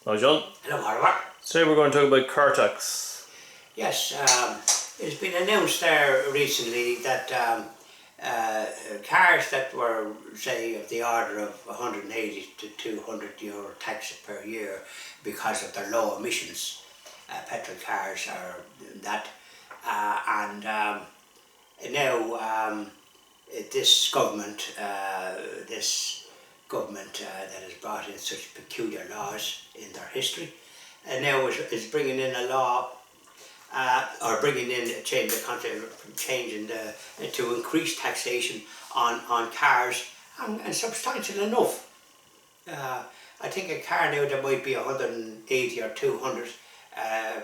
Hello, John. Hello, Oliver. Today we're going to talk about car tax. Yes, it's been announced there recently that cars that were, say, of the order of 180 to 200 euro tax per year because of their low emissions, petrol cars are that, and now this government that has brought in such peculiar laws in their history, and now is bringing in a law, or bringing in a change to increase taxation on cars, and substantial enough. I think a car now that might be 180 or 200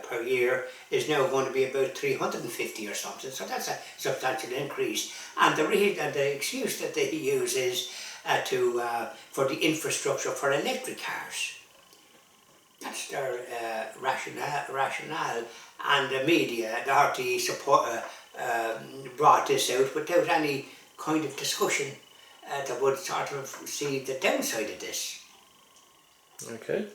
per year is now going to be about 350 or something. So that's a substantial increase. And the excuse that they use is for the infrastructure for electric cars. That's their rationale, and the media, the RTE brought this out without any kind of discussion that would sort of see the downside of this. Okay.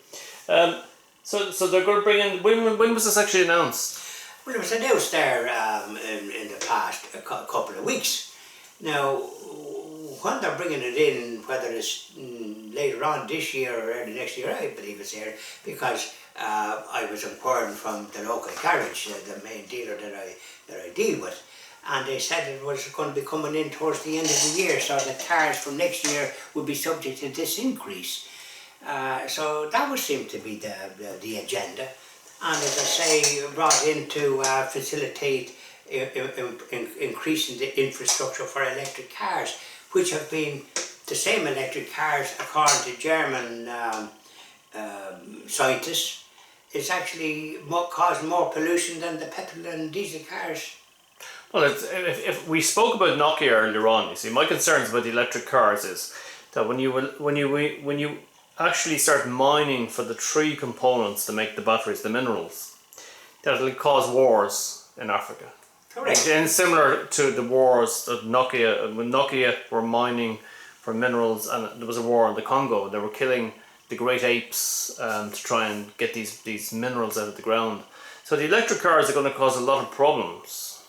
So they're going to bring in. When was this actually announced? Well, it was announced there in the past couple of weeks. Now, when they're bringing it in, whether it's later on this year or early next year, I believe it's here, because I was inquiring from the local garage, the main dealer that I deal with, and they said it was going to be coming in towards the end of the year, so the cars from next year would be subject to this increase. So that would seem to be the agenda, and as I say, brought in to facilitate increasing the infrastructure for electric cars, which have been the same electric cars, according to German scientists, is actually causing more pollution than the petrol and diesel cars. Well, if we spoke about Nokia earlier on, you see, my concerns about the electric cars is that when you actually start mining for the three components to make the batteries, the minerals, that will cause wars in Africa. Correct. And similar to the wars that when Nokia were mining for minerals, and there was a war in the Congo, they were killing the great apes to try and get these minerals out of the ground. So the electric cars are going to cause a lot of problems.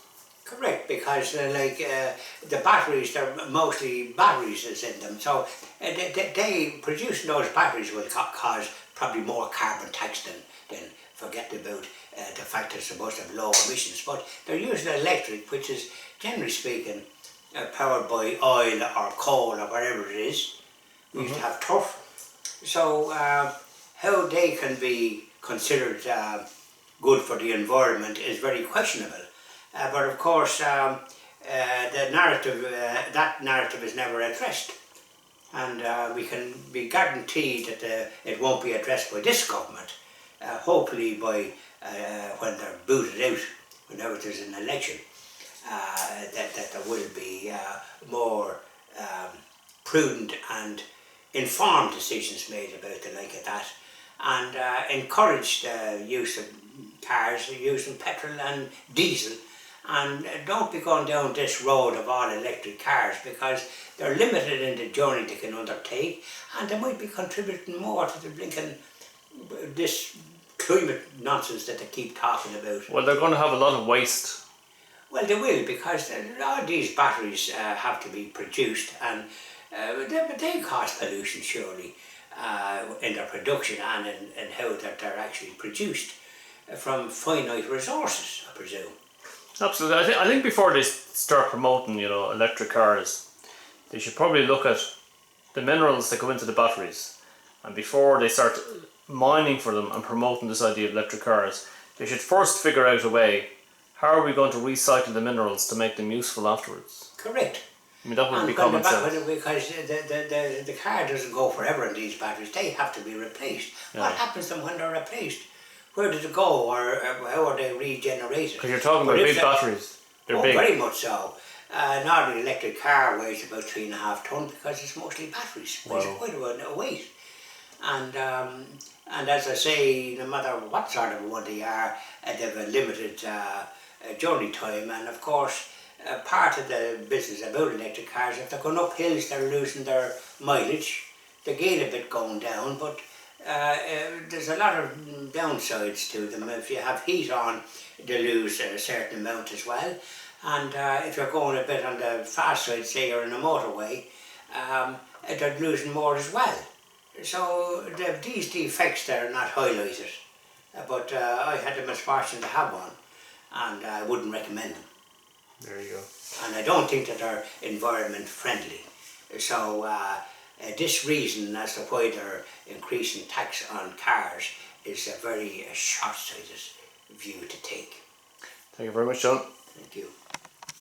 Correct, because the batteries, they're mostly batteries is in them, so they producing those batteries will cause probably more carbon tax than forget about the fact they're supposed to have low emissions, but they're using electric, which is generally speaking powered by oil or coal or whatever it is. We used to have turf, so how they can be considered good for the environment is very questionable. But of course, the narrative, that narrative is never addressed, and we can be guaranteed that it won't be addressed by this government. Hopefully by when they're booted out, whenever there's an election, that there will be more prudent and informed decisions made about the like of that, and encourage the use of cars using petrol and diesel, and don't be going down this road of all electric cars, because they're limited in the journey they can undertake, and they might be contributing more to the blinking this climate nonsense that they keep talking about. Well, they're going to have a lot of waste. Well, they will, because a lot of these batteries have to be produced, and they cause pollution surely in their production and in how that they're actually produced from finite resources, I presume. Absolutely. I think before they start promoting, electric cars, they should probably look at the minerals that go into the batteries, and before they start mining for them and promoting this idea of electric cars, they should first figure out a way, how are we going to recycle the minerals to make them useful afterwards? Correct. I mean, that would be common sense. Because the car doesn't go forever in these batteries, they have to be replaced. Yeah. What happens to them when they're replaced? Where did it go, or how are they regenerated? Because you're talking about big batteries. They're big. Very much so. An ordinary electric car weighs about 3.5 tons because it's mostly batteries. Wow. Which is quite a weight. And as I say, no matter what sort of one they are, they have a limited journey time, and of course part of the business about electric cars, if they're going up hills they're losing their mileage, they gain a bit going down, but there's a lot of downsides to them. If you have heat on, they lose a certain amount as well. And if you're going a bit on the fast side, say you're in a motorway, they're losing more as well. So these defects there are not highlighted. But I had the misfortune to have one, and I wouldn't recommend them. There you go. And I don't think that they're environment friendly. So this reason as to why they're increasing tax on cars is a very short-sighted view to take. Thank you very much, John. Thank you.